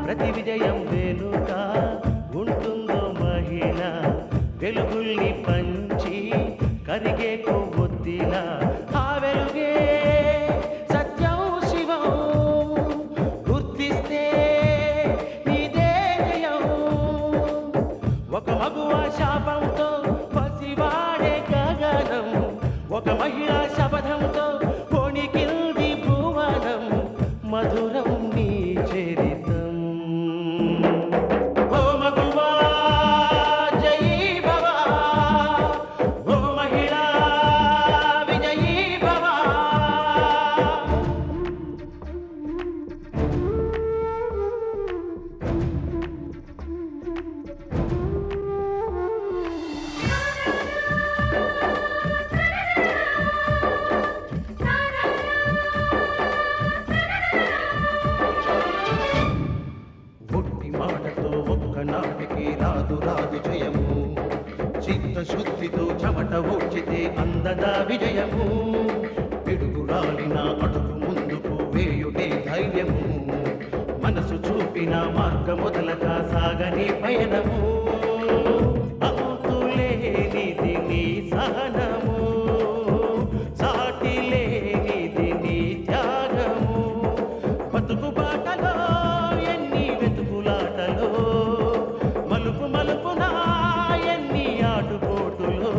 ప్రతి విజయం వెనుక ఉంటుందో మహిళ వెలుగుల్ని పంచి కరిగే కొవ్వొత్తిలా ఆ వెలుగే సత్యం శివం గుర్తిస్తే నీదే జయం ఒక మగువ శాపంతో పసివాడే గగనం ఒక మహిళా శపథంతో కొణికిల్ది భువనం మధురం నీ చరితం ఓ మగువా జయీ భవ ఓ మహిళా విజయీ భవ ఒట్టి మాటతో ఒక్కనాటికి రాదు రాదు జయము చిత్తశుద్ధితో చెమట ఓడ్చితే అందదా విజయము పిడుగు రాలిన అడుగు ముందుకు వేయుటే ధైర్యము మనసు చూపిన మార్గ మొదలగా సాగని పయనము అంతులేనిది నీ సహనము సాటి లేనిది నీ త్యాగము బతుకు బాటలో ఎన్ని వెతుకులాటలో మలుపు మలుపున ఎన్ని ఆటుపోటులో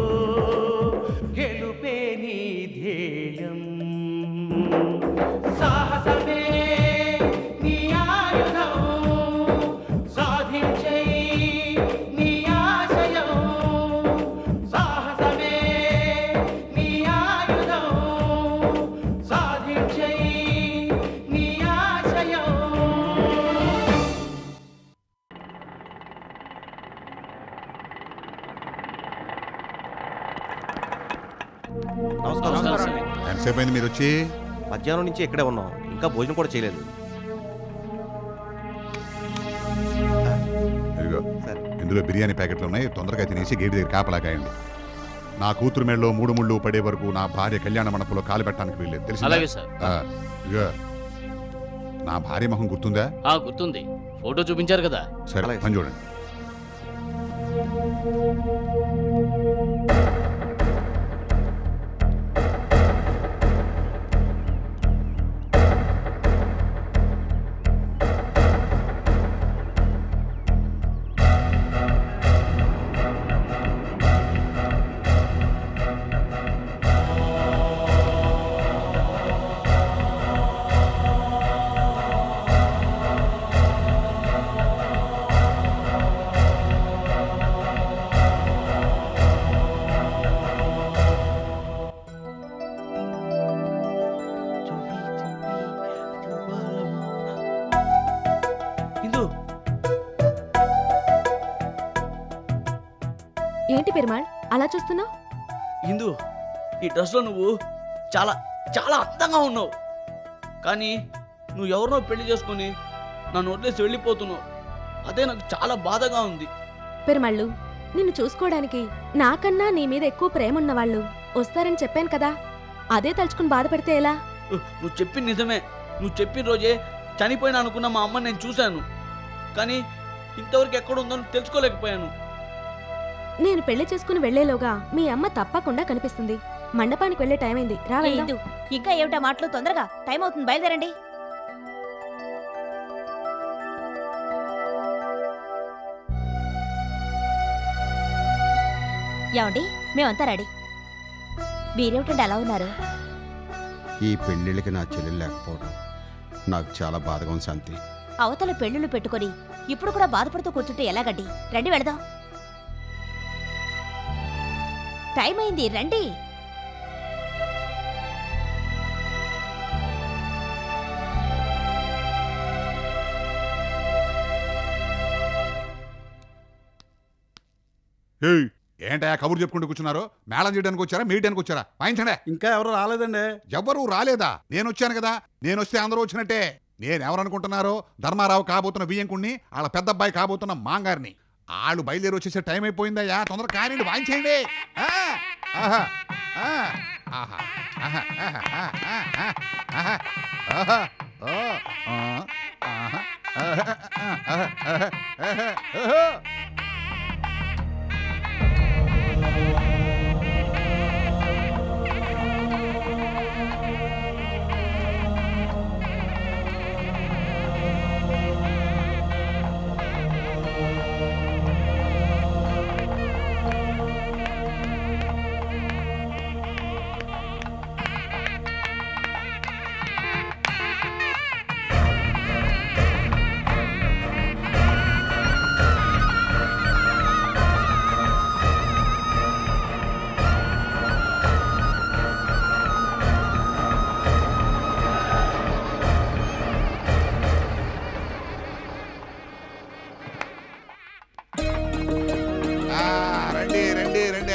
గెలుపే నీ ధ్యేయం సాహసమే నీ ఆయుధం సాధించే నీ ఆశయం సాహసమే నీ ఆయుధం సాధించే నీ ఆశయం నమస్కారం. ఎంతసేపు అయింది మీరు వచ్చి? మధ్యాహ్నం నుంచి ఇక్కడే ఉన్నాం, ఇంకా భోజనం కూడా చేయలేదు. ఇదిగో ఇందులో బిర్యానీ ప్యాకెట్లు ఉన్నాయి, తొందరగా తినేసి గేటు దగ్గర కాపలా కాయండి. నా కూతురు మెడలో 3 ముళ్ళు పడే వరకు నా భార్య కళ్యాణ మండపంలో కాలు పెట్టడానికి వీల్లేదు, తెలిసి? ఇదిగో నా భార్య మొహం గుర్తుందా? గుర్తుంది, ఫోటో చూపించారు కదా. సరే పని చూడండి. ఏంటి పెరుమాళ్ అలా చూస్తున్నావు? ఇందు, ఈ డ్రెస్లో నువ్వు చాలా చాలా అందంగా ఉన్నావు. కానీ నువ్వు ఎవరినో పెళ్లి చేసుకుని నన్ను వదిలేసి వెళ్ళిపోతున్నావు. అదే నాకు చాలా బాధగా ఉంది. పెరుమాళ్ళు, నిన్ను చూసుకోవడానికి నాకన్నా నీ మీద ఎక్కువ ప్రేమ ఉన్నవాళ్ళు వస్తారని చెప్పాను కదా, అదే తలుచుకుని బాధపడితే ఎలా? నువ్వు చెప్పింది నిజమే. నువ్వు చెప్పిన రోజే చనిపోయినా అనుకున్న మా అమ్మని నేను చూశాను, కానీ ఇంతవరకు ఎక్కడుందో తెలుసుకోలేకపోయాను. నేను పెళ్లి చేసుకుని వెళ్లేలోగా మీ అమ్మ తప్పకుండా కనిపిస్తుంది. మండపానికి వెళ్లే టైం అయింది, రా వెళ్దాం. ఇంకా ఏమిటా మాటలు, తొందరగా టైం అవుతుంది, బయలుదేరండి. ఏమండి, మేమంతా రెడీ. మీరేమిటండి అలా ఉన్నారు? ఈ పెళ్లిళ్ళకి నా చెల్లెలు లేకపోవడం నాకు చాలా బాధగా ఉంది శాంతి. అవతల పెళ్లిళ్ళు పెట్టుకొని ఇప్పుడు కూడా బాధపడుతూ కూర్చుంటే ఎలాగండి? రండి వెళదాం. టైం అయింది, రండి. ఏంటా కబురు చెప్పుకుంటూ కూర్చున్నారు? మేళం చేయడానికి వచ్చారా, మీయడానికి వచ్చారా? వాయించండి. ఇంకా ఎవరు రాలేదండి. ఎవ్వరూ రాలేదా? నేను వచ్చాను కదా, నేను వస్తే అందరూ వచ్చినట్టే. నేనెవరనుకుంటున్నారో, ధర్మారావు కాబోతున్న బియ్యంకుణ్ణి, వాళ్ళ పెద్దబ్బాయి కాబోతున్న మాంగారిని. వాళ్ళు బయలుదేరి వచ్చేసే టైం అయిపోయిందయ్యా, తొందరగా కానివ్వండి, వాయించేయండి.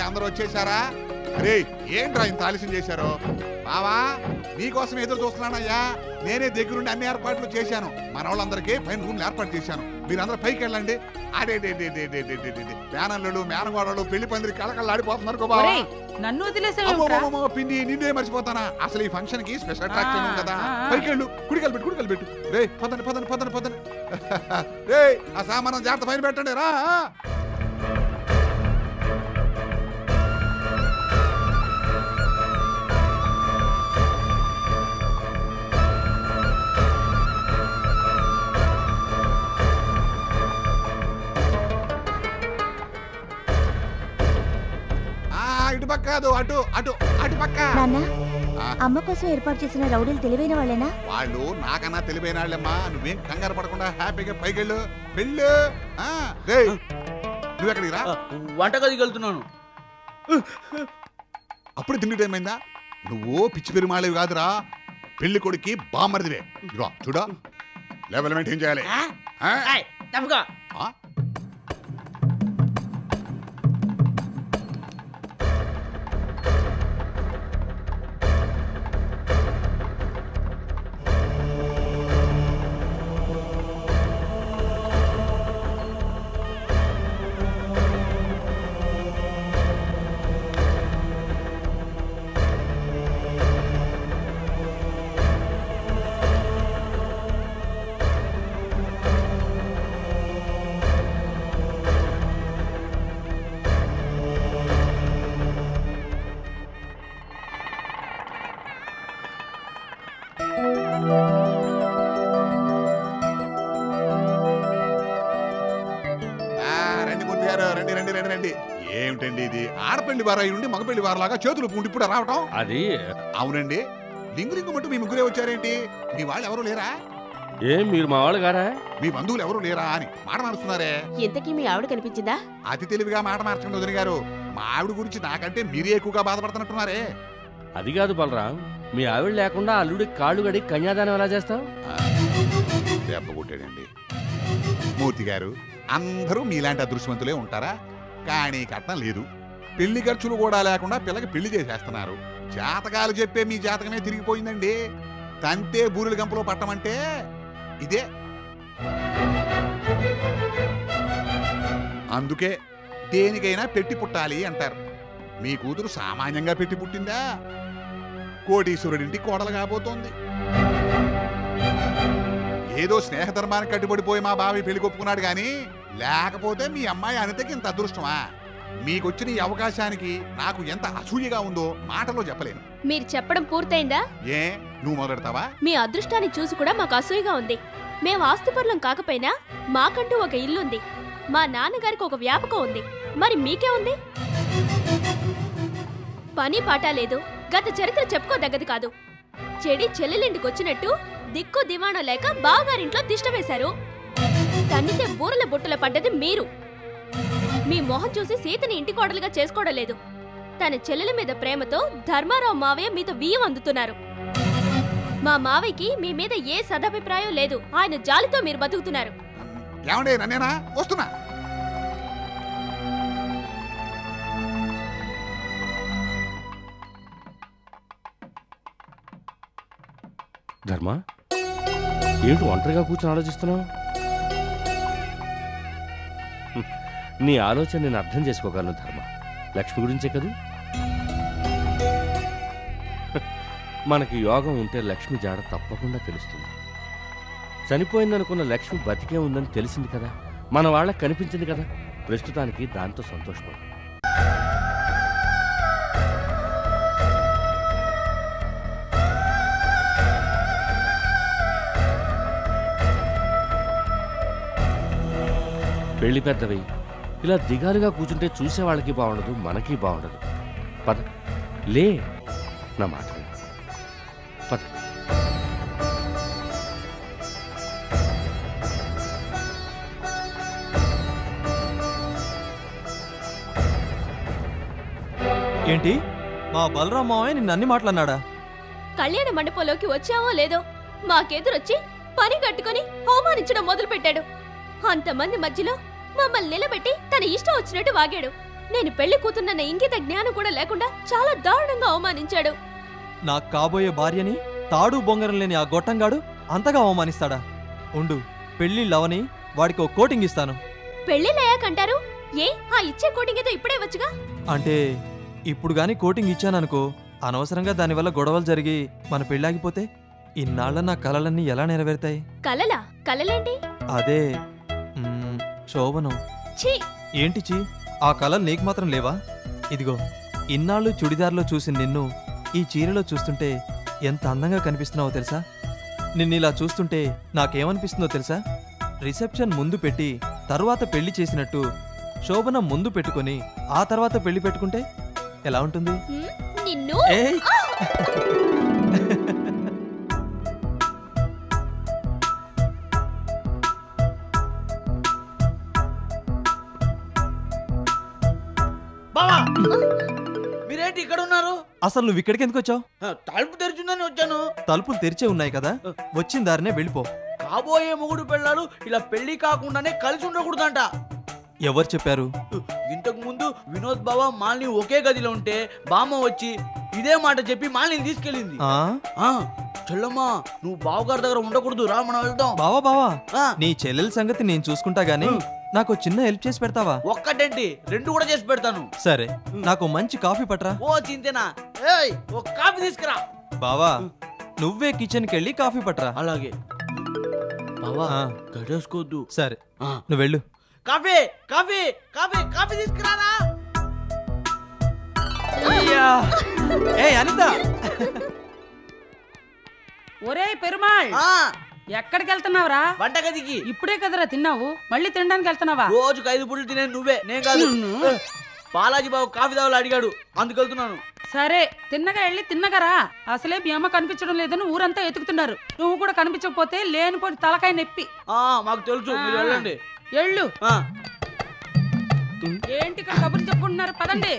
అందరూ వచ్చేసారా? అరే ఏంట్రా ఇంత ఆలస్యం చేశారు? బావా మీకోసం ఎదురు చూస్తున్నానయ్యా. నేనే దగ్గరుండి అన్ని ఏర్పాట్లు చేశాను. మన వాళ్ళందరికీ పైన రూమ్లు ఏర్పాటు చేశాను. మీరందరూ పైకి వెళ్ళండి. అడే మేనల్లుడు మేనగోడలు పెళ్లి పందిరి కళకళలాడిపోతున్నారు. నన్ను వదిలేసావు పిండి నిన్నే మర్చిపోతానా? అసలు ఈ ఫంక్షన్ కి స్పెషల్ అట్రాక్షన్ కదా. పైకి వెళ్ళు. కుడికలు పెట్టు. రే పదండి. రే ఆ సామానం జాగ్రత్త పైన పెట్టండి రా. ఇటు పక్క కాదు, అటు పక్క. అమ్మ కోసం ఏర్పాటు చేసిన రౌడీలు తెలివైన వాళ్ళేనా? వాళ్ళు నాకన్నా తెలివైన వాళ్ళమ్మా. నువ్వేం కంగారు పడకుండా హ్యాపీగా పైకెళ్ళు. పెళ్ళు. నువ్వెక్కడికి రా? వంటగదికి వెళ్తున్నాను. అప్పుడు తిండి టైం అయిందా? నువ్వు పిచ్చి పెరుమాళేవి కాదురా, పెళ్లి కొడుక్కి బామ్మరిదివే. ఇదిగో చూడా, లెవెల్ మెయింటైన్ చేయాలి. రండి. ఏమిటండి ఇది? ఆడపెళ్లి వారాయి నుండి మగపెళ్లి వారలాగా చేతులు పూండి ఇప్పుడు రావటం? అది అవునండి. లింగు మట్టు మీ ముగ్గురే వచ్చారేంటి? మీ వాళ్ళు ఎవరు లేరా? ఏం మీరు మా వాళ్ళు గారా? మీ బంధువులు ఎవరు లేరా అని మాట మారుస్తున్నారే. ఇంతకీ మీ ఆవిడ కనిపించిందా? అతి తెలివిగా మాట మార్చండి వదిన గారు. మా ఆవిడ గురించి నాకంటే మీరే ఎక్కువగా బాధపడుతున్నట్టున్నారే. అది కాదు బలరాం, మీ ఆవిడ లేకుండా అల్లుడికి కాళ్ళు గడి కన్యాదానం ఎలా చేస్తావు? దెబ్బ కొట్టాడండి. మూర్తి గారు, అందరూ మీలాంటి అదృష్టవంతులే ఉంటారా? కానీ కట్నం లేదు, పెళ్లి ఖర్చులు కూడా లేకుండా పిల్లకి పెళ్లి చేసేస్తున్నారు. జాతకాలు చెప్పే మీ జాతకమే తిరిగిపోయిందండి. తంతే బూరెల గంపలో పట్టమంటే ఇదే. అందుకే దేనికైనా పెట్టి పుట్టాలి అంటారు. మీ కూతురు సామాన్యంగా పెట్టి పుట్టిందా? కోటీశ్వరుడింటి కోడలు కాబోతోంది. ఏదో స్నేహధర్మానికి కట్టుబడిపోయి మా బావి పెళ్లి కొప్పుకున్నాడు గాని, లేకపోతే మీ అమ్మాయి అనితకి ఇంత అదృష్టమా? మీకొచ్చిన ఈ అవకాశానికి నాకు ఎంత అసూయగా ఉందో మాటలో చెప్పలేను. మీరు చెప్పడం పూర్తయిందా? ఏ నువ్వు మొదలెడతావా? మీ అదృష్టాన్ని చూసి కూడా మాకు అసూయగా ఉంది. మేము ఆస్తిపరులం కాకపోయినా మాకంటూ ఒక ఇల్లుంది, మా నాన్నగారికి ఒక వ్యాపకం ఉంది. మరి మీకే ఉంది? పని పాట లేదు, గత చరిత్ర చెప్పుకోదగ్గది కాదు. చెడి చెల్లెలింటికి వచ్చినట్టు దిక్కు దివాణం లేక బావగారింట్లో తిష్ట వేశారు. తన్నితే బూరల బుట్టల పడ్డది మీరు. మీ మొహం చూసి సీతని ఇంటి కోడలుగా చేసుకోవడం లేదు. తన చెల్లెల మీద ప్రేమతో ధర్మారావు మావయ్య మీతో బియ్యం అందుతున్నారు. మా మావయ్యకి మీ మీద ఏ సదభిప్రాయం లేదు. ఆయన జాలితో మీరు బతుకుతున్నారు. ఏమండే నన్నేనా? వస్తున్నా. ధర్మ, ఏంటి ఒంటరిగా కూర్చొని ఆలోచిస్తున్నావు? నీ ఆలోచన నేను అర్థం చేసుకోగలను ధర్మ. లక్ష్మి గురించే కదూ? మనకి యోగం ఉంటే లక్ష్మి జాడ తప్పకుండా తెలుస్తుంది. చనిపోయిందనుకున్న లక్ష్మి బతికే ఉందని తెలిసింది కదా, మన వాళ్ళకి కనిపించింది కదా, ప్రస్తుతానికి దాంతో సంతోషపడు. పెళ్లి పెద్దవి ఇలా దిగాలుగా కూర్చుంటే చూసేవాళ్ళకి బాగుండదు, మనకి బాగుండదు. పద లే, నా మాట విను. పద. ఏంటి మా బలరాం మావయ్య నిన్ను అన్ని మాట్లాడినాడా? కళ్యాణ మండపంలోకి వచ్చావో లేదో మాకెదురొచ్చి పని కట్టుకుని అవమానించడం మొదలు పెట్టాడు. అంతమంది మధ్యలో మమ్మల్ని నిలబెట్టి తన ఇష్టం వచ్చినట్టు వాగాడు. నేను పెళ్లి కూతున్న ఇంగిత జ్ఞానం కూడా లేకుండా చాలా దారుణంగా అవమానించాడు. నాకు కాబోయే భార్యని తాడు బొంగరం లేని ఆ గొట్టంగాడు అంతగా అవమానిస్తాడా? ఉండు, పెళ్లిళ్ళవని వాడికి ఒక కోటింగ్ ఇస్తాను. పెళ్లిళ్ళయ్యాకంటారు? ఏ ఆ ఇచ్చే కోటింగ్ ఏదో ఇప్పుడే వచ్చుగా. అంటే ఇప్పుడు గాని కోటింగ్ ఇచ్చాననుకో, అనవసరంగా దానివల్ల గొడవలు జరిగి మన పెళ్ళాగిపోతే ఇన్నాళ్ళ నా కలలన్నీ ఎలా నెరవేరుతాయి? కలలా? కలలేంటి? అదే శోభనం. ఏంటి చీ, ఆ కలలు నీకు మాత్రం లేవా? ఇదిగో, ఇన్నాళ్ళు చుడిదార్లో చూసి నిన్ను ఈ చీరలో చూస్తుంటే ఎంత అందంగా కనిపిస్తున్నావో తెలుసా? నిన్నిలా చూస్తుంటే నాకేమనిపిస్తుందో తెలుసా? రిసెప్షన్ ముందు పెట్టి తరువాత పెళ్లి చేసినట్టు శోభనం ముందు పెట్టుకొని ఆ తర్వాత పెళ్లి పెట్టుకుంటే ఎలా ఉంటుంది? నిన్ను మీరేంటి ఇక్కడ ఉన్నారు? అసలు నువ్వు ఇక్కడికి ఎందుకు వచ్చావు? తలుపు తెరిచిందని వచ్చాను. తలుపులు తెరిచే ఉన్నాయి కదా, వచ్చిన దారినే వెళ్ళిపో. కాబోయే మొగుడు పెళ్ళాలు ఇలా పెళ్లి కాకుండానే కలిసి ఉండకూడదంట. ఎవరు చెప్పారు? ఇంతకు ముందు వినోద్ బావ మాలిని ఒకే గదిలో ఉంటే బామ్మ వచ్చి ఇదే మాట చెప్పి మాలిని తీసుకెళ్ళింది. చెల్లమ్మా, నువ్వు బావగారి దగ్గర ఉండకూడదు, రా మనం వెళ్దాం. బావా నీ చెల్లెల సంగతి నేను చూసుకుంటా గానీ నాకు చిన్న హెల్ప్ చేసి పెడతావా? ఒక్కటేంటి, రెండు కూడా చేసి పెడతాను. సరే, నాకు మంచి కాఫీ పట్రా. ఓ చింతేనా, ఒక కాఫీ తీసుకురా. బావా, నువ్వే కిచెన్ కి వెళ్ళి కాఫీ పట్రా. అలాగే బావా, గడేసుకోవద్దు. సరే, నువ్వు వెళ్ళు. కాఫీ కాఫీ కాఫీ కాఫీ తీసుకురారా. అనిత, ఒరే పెరుమాళ్, ఎక్కడికి వెళ్తున్నావురా? వంటగదికి. ఇప్పుడే కదరా తిన్నావు, మళ్ళీ తినడానికి వెళ్తున్నావా? రోజుకు 5 పుళ్ళు తినే నువ్వే, నేను కాదు. బాలాజీ బాబు కాఫీ దావలు అడిగాడు, అందుకు వెళ్తున్నాను. సరే, తిన్నగా వెళ్ళి తిన్నగరా. అసలే మీ అమ్మ కనిపించడం లేదని ఊరంతా ఎతుకుతున్నారు. నువ్వు కూడా కనిపించకపోతే లేనిపోయి తలకాయ నొప్పి. మాకు తెలుసు, మీరు వెళ్ళండి. ఎళ్ళు. ఏంటి కబుర్లు చెప్పుకుంటున్నారు? పదండి.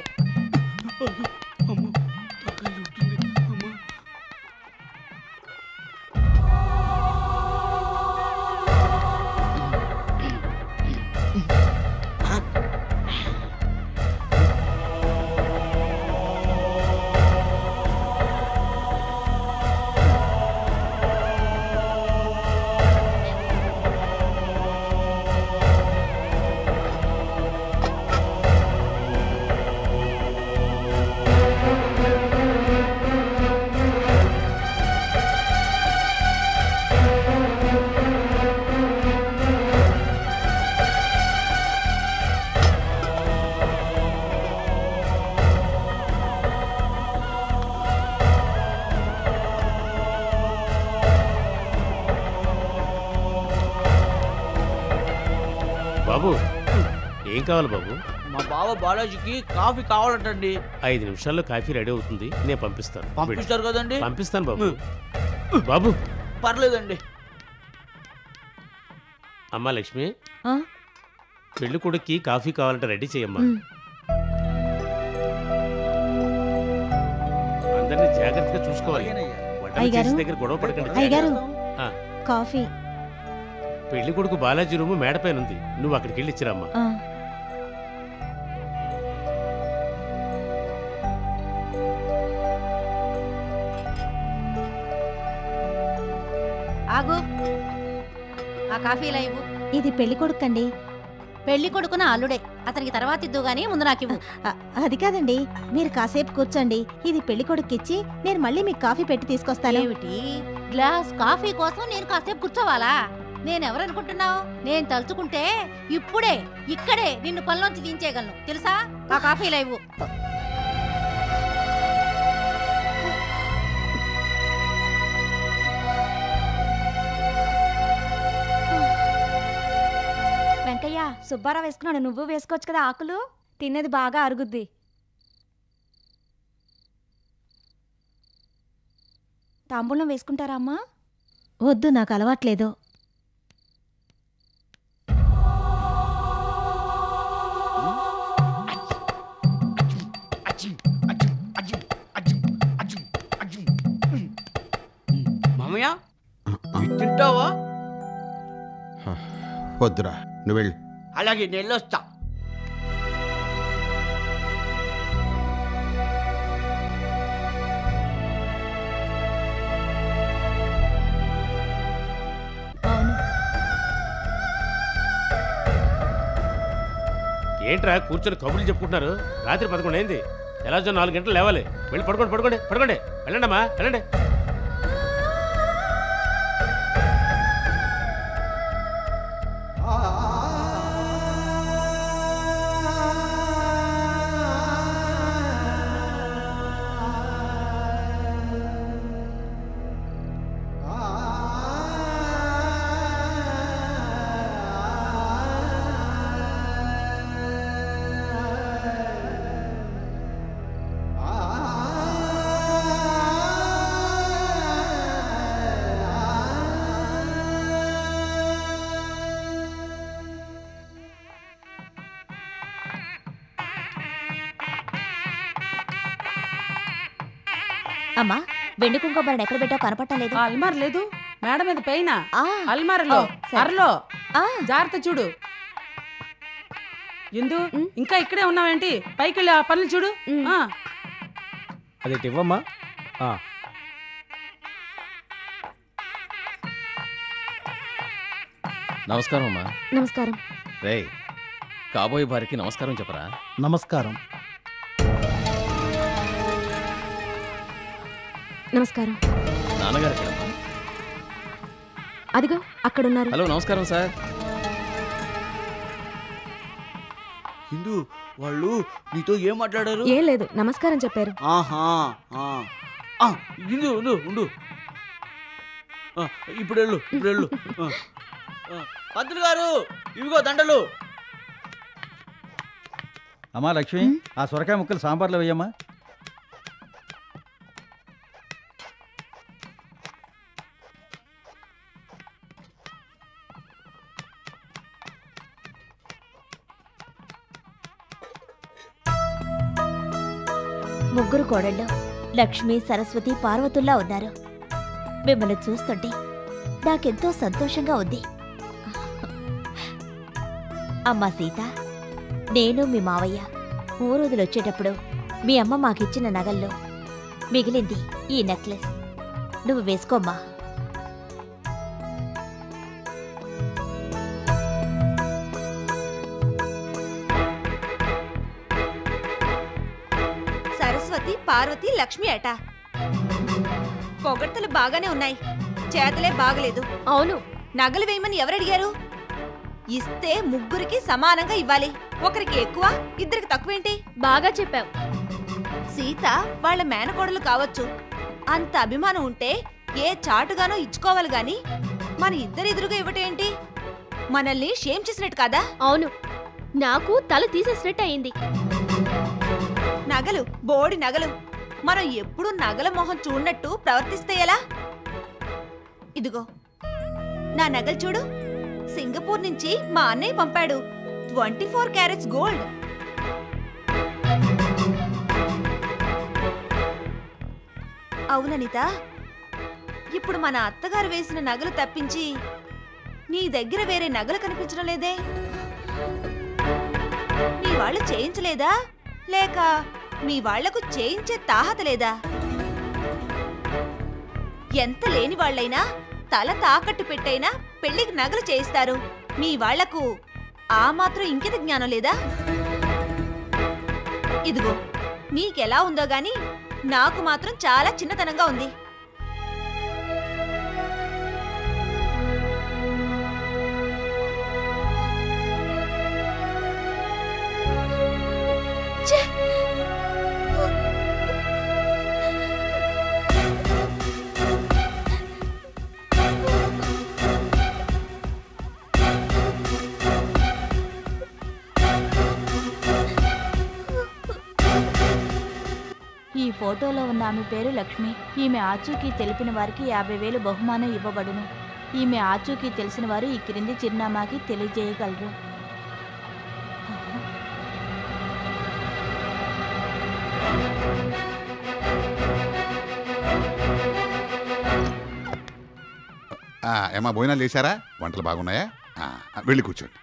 బాబు, ఏం కావాలి బాబు? మా బావ బాలాజీకి కాఫీ కావాలంటండి. 5 నిమిషాల్లో కాఫీ రెడీ అవుతుంది, నేను పంపిస్తాను. పంపిస్తారు కదండి? పంపిస్తాను బాబు. బాబు పర్లేదండి. అమ్మా లక్ష్మి, పెళ్లి కొడుక్కి కాఫీ కావాలంటే రెడీ చేయమ్మా. అందరినీ జాగ్రత్తగా చూసుకోవాలి. వంటలు చేసే దగ్గర గొడవ పడకండి. కాఫీ. పెళ్లి కొడుకు బాలాజీ రూము మేడపైన ఉంది, నువ్వు అక్కడికి వెళ్ళి ఇచ్చిరమ్మా. ఆగు, ఆ కాఫీ ఇలా ఇవ్వు. ఇది పెళ్లి కొడుకండి. పెళ్లి కొడుకున అల్లుడే, అతనికి తర్వాత ఇద్దు గానీ ముందు నాకు ఇవ్వు. అది కాదండి, మీరు కాసేపు కూర్చోండి. ఇది పెళ్లి కొడుకిచ్చి నేను మళ్ళీ మీకు కాఫీ పెట్టి తీసుకొస్తాను. ఏమిటి గ్లాస్ కాఫీ కోసం నేను కాసేపు కూర్చోవాలా? నేనెవరనుకుంటున్నావు? నేను తలుచుకుంటే ఇప్పుడే ఇక్కడే నిన్ను పనిలోంచి దించేయగలను తెలుసా? ఆ కాఫీ లేవు. వెంకయ్య, సుబ్బారావు వేసుకున్నాడు, నువ్వు వేసుకోవచ్చు కదా. ఆకులు తినేది బాగా అరుగుద్ది. తాంబూలం వేసుకుంటారా అమ్మా? వద్దు, నాకు అలవాట్లేదు. మామయ్య తింటావా? వద్దురా, నువ్వు వెళ్ళు. అలాగే నేను వెళ్ళొస్తా. ఏంట్రా కూర్చొని కబుర్లు చెప్పుకుంటున్నారు? రాత్రి 11 అయింది. తెల్లారుజాము 4 గంటలు లేవాలి. వెళ్ళి పడుకోండి పడుకోండి పడుకోండి. వెళ్ళండి అమ్మా వెళ్ళండి. అమ్మా, వెండి కుంకుమరణ ఎక్కడ పెట్టావు? కనపట్టలేదు. అల్మార్ లేదు, మేడ మీద పైన అల్మారలో అరలో. జాగ్రత్త చూడు. ఎందు ఇంకా ఇక్కడే ఉన్నావేంటి? పైకి వెళ్ళి ఆ పనులు చూడు. అది ఇవ్వమ్మా. నమస్కారం అమ్మా. నమస్కారం. రే, కాబోయే భార్యకి నమస్కారం చెప్పరా. నమస్కారం. నమస్కారం. నాన్నగారు ఎక్కడమ్మా? అదిగో అక్కడున్నారు. హలో, నమస్కారం సార్. హిందూ వాళ్ళు నీతో ఏం మాట్లాడారు? ఏం లేదు, నమస్కారం చెప్పారు. ఆహా, హిందూ ఉండు ఉండు. ఇప్పుడు వెళ్ళు, ఇప్పుడు వెళ్ళు. పంతులు గారు, ఇవిగో దండలు. అమ్మా లక్ష్మి, ఆ సొరకాయ ముక్కలు సాంబార్లో వేయమ్మా. ముగ్గురు కోడళ్ళు లక్ష్మి, సరస్వతి, పార్వతుల్లా ఉన్నారు. మిమ్మల్ని చూస్తుంటే నాకెంతో సంతోషంగా ఉంది. అమ్మా సీత, నేను మీ మావయ్య ఊరోజులు వచ్చేటప్పుడు మీ అమ్మ మాకిచ్చిన నగల్లో మిగిలింది ఈ నెక్లెస్. నువ్వు వేసుకోమ్మా. సరస్వతి, పార్వతి, లక్ష్మి అట. పొగడ్తలు బాగానే ఉన్నాయి, చేతలే బాగలేదు. అవును, నగలు వేయమని ఎవరడిగారు? ఇస్తే ముగ్గురికి సమానంగా ఇవ్వాలి. ఒకరికి ఎక్కువ, ఇద్దరికి తక్కువేంటి? బాగా చెప్పావు. సీత వాళ్ళ మేనకోడలు కావచ్చు. అంత అభిమానం ఉంటే ఏ చాటుగానో ఇచ్చుకోవాలి గాని మన ఇద్దరిదురుగా ఇవ్వటేంటి? మనల్ని షేమ్ చేసినట్టు కాదా? అవును, నాకు తల తీసేసినట్టు అయింది. నగలు, బోడి నగలు. మనం ఎప్పుడు నగల మొహం చూడనట్టు ప్రవర్తిస్తే ఎలా? ఇదిగో నా నగలు చూడు. సింగపూర్ నుంచి మా అన్నయ్య పంపాడు. 24 క్యారెట్స్ గోల్డ్. అవుననిత, ఇప్పుడు మన అత్తగారు వేసిన నగలు తప్పించి నీ దగ్గర వేరే నగలు కనిపించడం లేదే. నీ వాళ్ళు చేయించలేదా, లేక మీ వాళ్లకు చేయించే తాహత లేదా? ఎంత లేని వాళ్ళైనా తల తాకట్టు పెట్టైనా పెళ్లికి నగలు చేయిస్తారు. మీ వాళ్లకు ఆ మాత్రం ఇంకిత జ్ఞానం లేదా? ఇదిగో నీకెలా ఉందో గాని నాకు మాత్రం చాలా చిన్నతనంగా ఉంది. ఈ ఫోటోలో ఉన్న ఆమె పేరు లక్ష్మి. ఈమె ఆచూకీ తెలిపిన వారికి 50,000 బహుమానం ఇవ్వబడును. ఈమె ఆచూకీ తెలిసిన వారు ఈ క్రింది చిరునామాకి తెలియజేయగలరు. ఏమా భోజనాలు చేశారా? వంటలు బాగున్నాయా? వెళ్ళి కూర్చోండి.